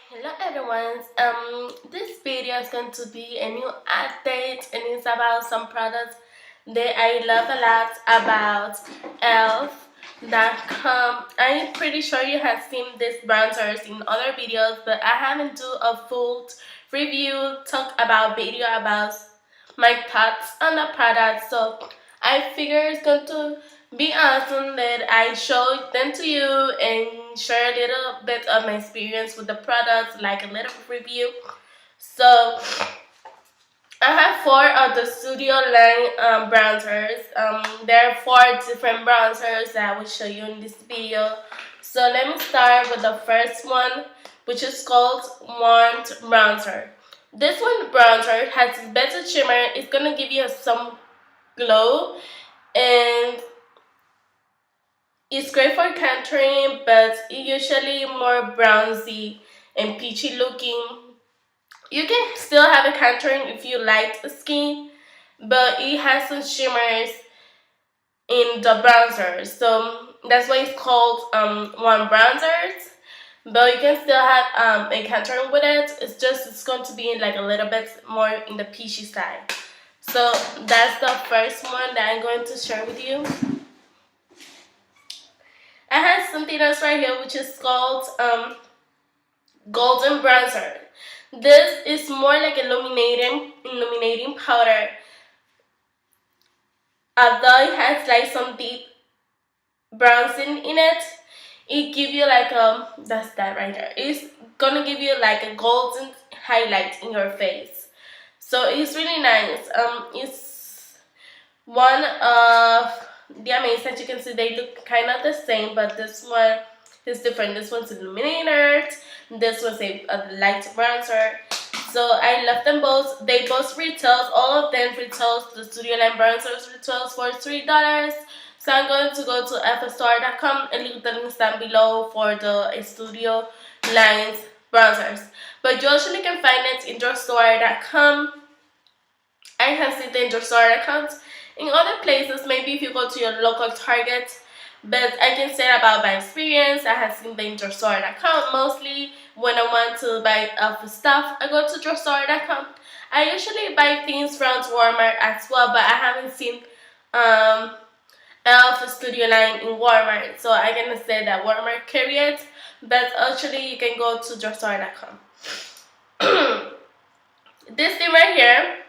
Hello everyone. This video is going to be a new update and it's about some products that I love a lot about E.l.f.com. I'm pretty sure you have seen these bronzers in other videos, but I haven't do a full review talk about video about my thoughts on the product. So I figure it's going to be awesome that I show them to you and share a little bit of my experience with the products, like a little review. So I have four of the Studio line bronzers. There are four different bronzers that I will show you in this video. So let me start with the first one, which is called Warmth Bronzer. This one bronzer has better shimmer. It's gonna give you some glow, and it's great for contouring, but usually more bronzy and peachy looking. You can still have a contouring if you like the skin, but it has some shimmers in the bronzer, so that's why it's called one bronzers. But you can still have a contouring with it. It's going to be like a little bit more in the peachy side. So that's the first one that I'm going to share with you. I have something else right here which is called golden bronzer. This is more like illuminating powder. Although it has like some deep bronzing in it, it give you like that's that right there. It's gonna give you like a golden highlight in your face. So it's really nice. It's one of the Amazing. You can see they look kind of the same, but this one is different. This one's illuminated. This one's a light bronzer. So I love them both. They both retails. All of them retails. The Studio Line bronzers retails for $3. So I'm going to go to fstore.com and leave the links down below for the Studio Lines bronzers. But you actually can find it in drugstore.com. I have seen the in drugstore account in other places. Maybe if you go to your local Target. But I can say about my experience. I have seen the in drugstore account mostly. When I want to buy stuff, I go to drugstore.com. I usually buy things from Walmart as well, but I haven't seen E.l.f. Studio Line in Walmart, so I can say that Walmart carry it, but actually you can go to drugstore.com. This thing right here,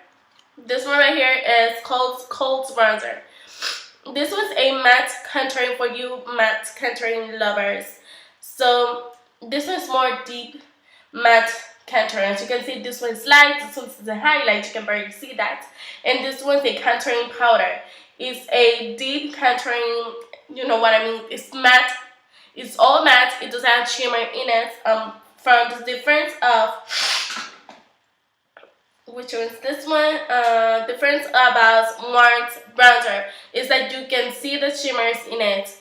this one right here is called Cold Bronzer. This was a matte contouring for you matte contouring lovers. So this one's more deep matte contouring. As you can see, this one's light, this one's a highlight, you can barely see that. And this one's a contouring powder. It's a deep contouring, you know what I mean? It's matte, it's all matte, it doesn't have shimmer in it. From the difference of which one's this one? Difference about Warmth Bronzer is that you can see the shimmers in it.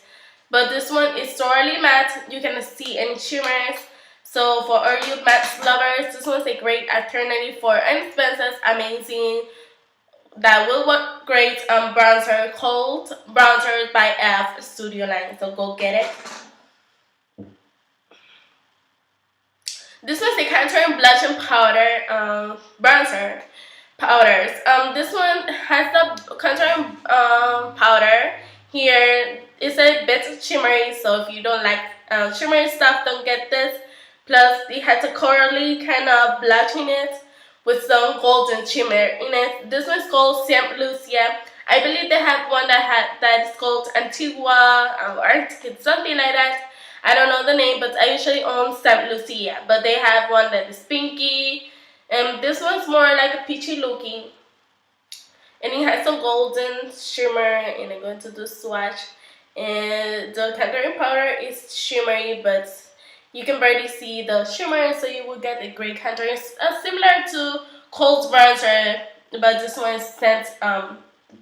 But this one is thoroughly matte. You cannot see any shimmers. So for all you matte lovers, this one's a great alternative for inexpensive, amazing, that will work great bronzer, Cold Bronzer by E.l.f. Studio Line. So go get it. This was the contouring blush and powder bronzer powders. This one has the contouring powder here. It's a bit shimmery, so if you don't like shimmery stuff, don't get this. Plus, it has a corally kind of blush in it with some golden shimmer in it. This one's called Saint Lucia. I believe they have one that is called Antigua or something like that. I don't know the name, but I usually own Saint Lucia. But they have one that is pinky, and this one's more like a peachy looking. And it has some golden shimmer, and I'm going to do swatch. And the contouring powder is shimmery, but you can barely see the shimmer, so you will get a great contouring, similar to Cold Bronzer, but this one is sent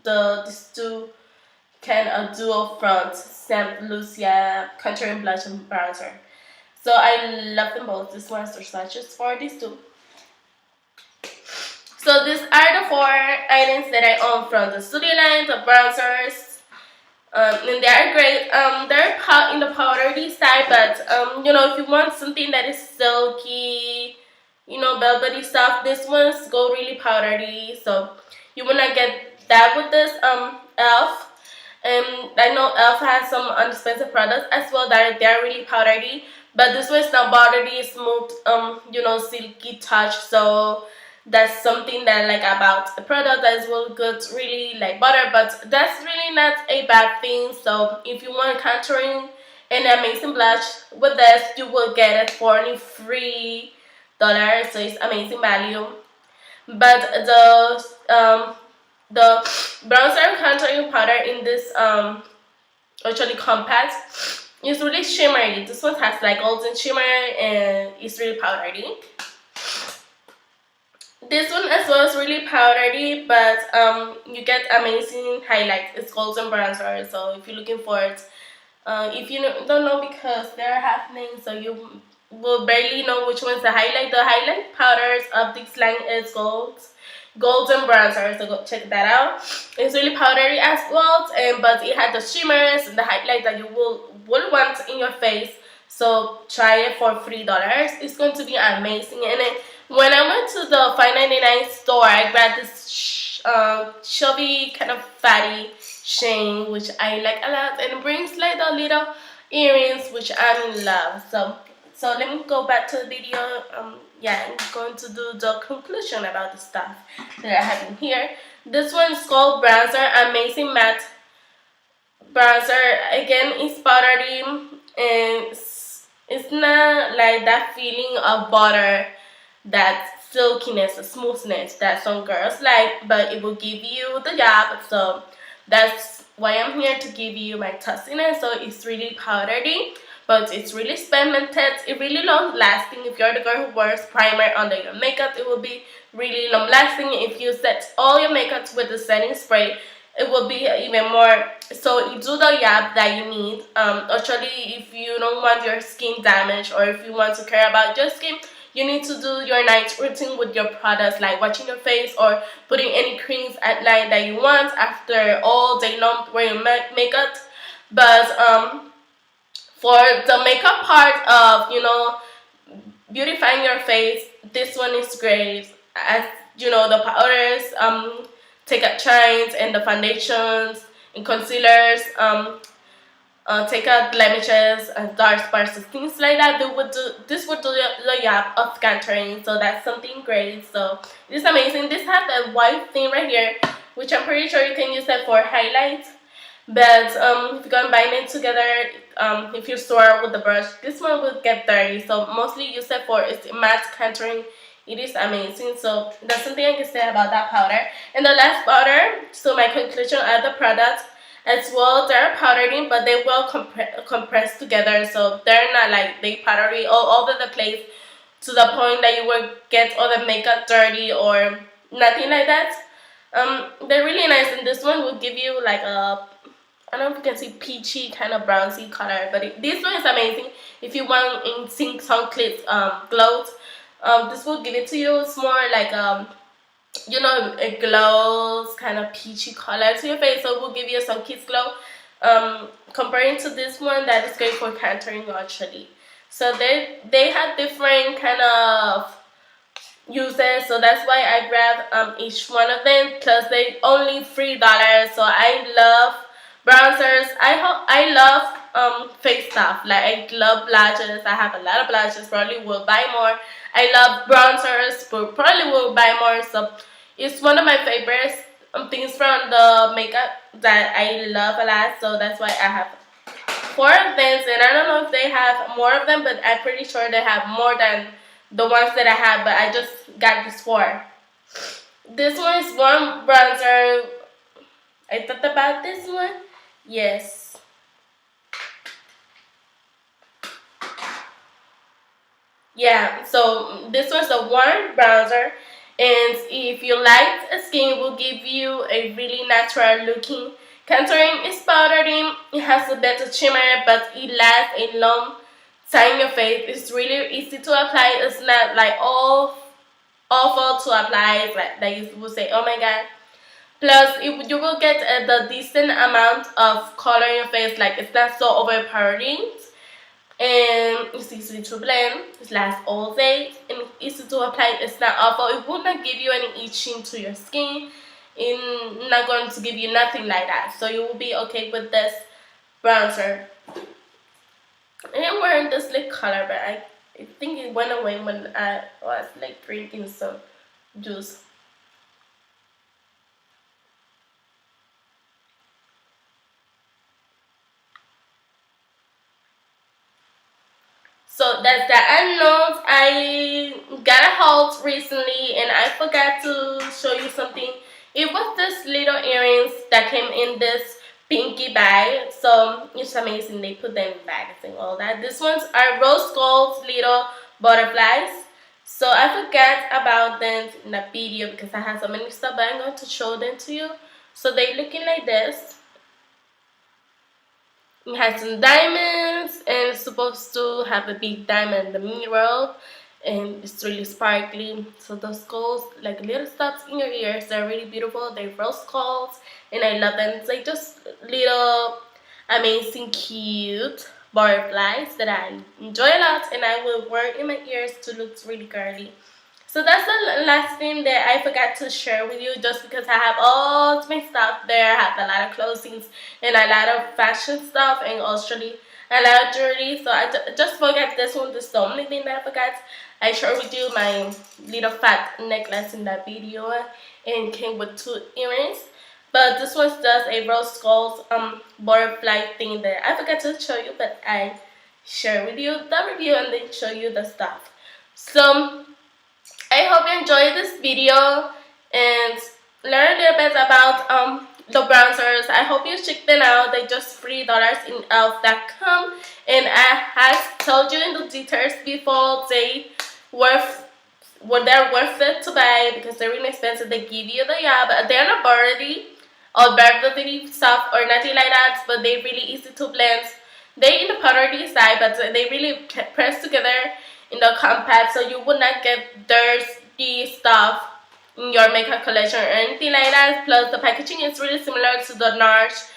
these two kind of dual front Saint Lucia contouring blush and bronzer. So I love them both. This one's the swatches for these two. So these are the four items that I own from the Studio Line, the bronzers. And they are great. They're in the powdery side, but if you want something that is silky, velvety stuff, this one's go really powdery. So you wanna get that with this e.l.f. I know e.l.f. has some unexpensive products as well that they're really powdery, but this one's not powdery, smooth, silky touch. So that's something that I like about the product. That is really good, really like butter, but that's really not a bad thing. So if you want contouring and amazing blush with this, you will get it for only $3. So it's amazing value. But the bronzer contouring powder in this actually compact is really shimmery. This one has like golden shimmer and it's really powdery. This one as well is really powdery, but you get amazing highlights. It's golden bronzer, so if you're looking for it, if you don't know because they're happening, so you will barely know which one's the highlight. The highlight powders of this line is golden bronzer, so go check that out. It's really powdery as well, but it had the shimmers and the highlight that you will want in your face. So try it for $3. It's going to be amazing. And then when I went to the $5.99 store, I grabbed this chubby kind of fatty chain, which I like a lot, and it brings like the little earrings, which I'm in love. So let me go back to the video. Yeah, I'm going to do the conclusion about the stuff that I have in here. This one is called Bronzer, Amazing Matte Bronzer. Again, it's powdery and it's not like that feeling of butter, that silkiness, the smoothness that some girls like, but it will give you the job. So that's why I'm here, to give you my tussiness. So it's really powdery, but it's really experimented. It's really long lasting. If you're the girl who wears primer under your makeup, it will be really long lasting. If you set all your makeup with the setting spray, it will be even more. So you do the job that you need. Actually, if you don't want your skin damaged, or if you want to care about your skin, you need to do your night routine with your products, like washing your face or putting any creams at night that you want after all day long wearing makeup. But for the makeup part of beautifying your face, this one is great. As the powders, take out shines, and the foundations and concealers, take out blemishes and dark spots and things like that. This would do the job of contouring, so that's something great. So it's amazing. This has a white thing right here, which I'm pretty sure you can use that for highlights. But if you're combine it together, if you store with the brush, this one will get dirty. So mostly use it for its matte contouring. It is amazing. So that's something I can say about that powder. And the last powder, so my conclusion of the product as well, they're powdery, but they will compress together. So they're not like they powdery all over the place to the point that you will get all the makeup dirty or nothing like that. They're really nice, and this one will give you like a, I don't know if you can see, peachy kind of brownsy color, but this one is amazing. If you want in sync sun glows, this will give it to you. It's more like it glows kind of peachy color to your face, so it will give you some kiss glow. Comparing to this one that is great for contouring actually. So they have different kind of uses, so that's why I grabbed each one of them. Plus they only $3. So I love bronzers. I love face stuff. Like I love blushes. I have a lot of blushes. Probably will buy more. I love bronzers. But probably will buy more. So it's one of my favorites things from the makeup that I love a lot. So that's why I have 4 of them. And I don't know if they have more of them, but I'm pretty sure they have more than the ones that I have. But I just got these 4. This one is one bronzer. I thought about this one. Yes. Yeah, so this one's a warm bronzer, and if you like skin, it will give you a really natural looking contouring. It's powdery, it has a better shimmer, but it lasts a long time in your face. It's really easy to apply. It's not like awful to apply, like that you would say, oh my god, Plus, you will get the decent amount of color in your face, like it's not so overpowering. And it's easy to blend, it lasts all day, and it's easy to apply. It's not awful, it will not give you any itching to your skin, it's not going to give you nothing like that, so you will be okay with this bronzer. And I'm wearing this lip color, but I think it went away when I was like drinking some juice. So that's that. And note, I got a haul recently and I forgot to show you something. It was this little earrings that came in this pinky bag. So it's amazing. They put them in bags and all that. These ones are rose gold little butterflies. So I forgot about them in the video because I have so many stuff, but I'm going to show them to you. So they're looking like this. It has some diamonds and it's supposed to have a big diamond in the middle, and it's really sparkly. So those gold like little stops in your ears, they're really beautiful. They're rose gold and I love them. It's like just little amazing cute butterflies that I enjoy a lot and I will wear in my ears to look really girly. So that's the last thing that I forgot to share with you, just because I have all my stuff there. I have a lot of clothing and a lot of fashion stuff and also a lot of jewelry. So I just forgot this one. This is the only thing that I forgot. I shared with you my little fat necklace in that video and came with 2 earrings. But this one's just a rose gold butterfly thing that I forgot to show you, but I share with you the review and then show you the stuff. So I hope you enjoyed this video and learn a little bit about the bronzers. I hope you check them out. They're just $3 in e.l.f.com, and I have told you in the details before they're worth it to buy because they're really expensive. They give you the but they're not burdy or burdy stuff or nothing like that, but they're really easy to blend. They in the powdery side, but they really press together in the compact, so you would not get dirty stuff in your makeup collection or anything like that. Plus, the packaging is really similar to the NARS,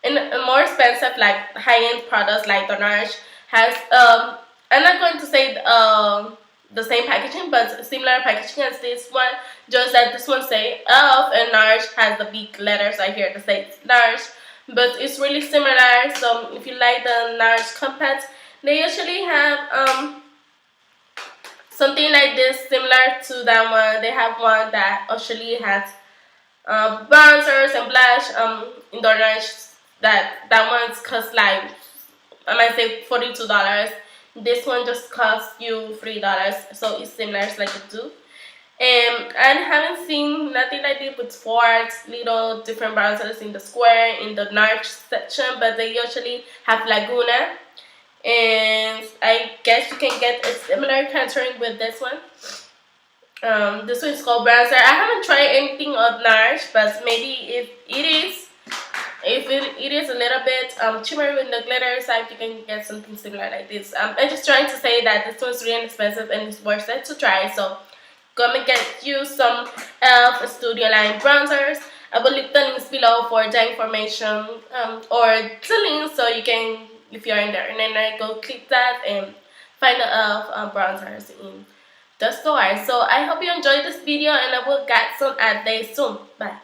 and more expensive, like high-end products like the NARS has. I'm not going to say the same packaging, but similar packaging as this one. Just that this one say e.l.f. and NARS has the big letters right here that say NARS. But it's really similar. So if you like the NARS compact, they usually have something like this similar to that one. They have one that actually has bronzers and blush in the range that one's cost like I might say $42. This one just costs you $3, so it's similar, it's like a dupe. And I haven't seen nothing like this with 4 little different bronzers in the square in the NARS section, but they usually have Laguna. And I guess you can get a similar contouring with this one. This one is called bronzer. I haven't tried anything of NARS, but maybe if it is a little bit cheaper with the glitter side, you can get something similar like this. I'm just trying to say that this one's really inexpensive and it's worth it to try. So go and get you some e.l.f. Studio Line bronzers. I will leave the links below for the information or the links so you can, if you're in there, and then I go click that and find the e.l.f. bronzers in the store. So I hope you enjoyed this video and I will get some ad days soon. Bye.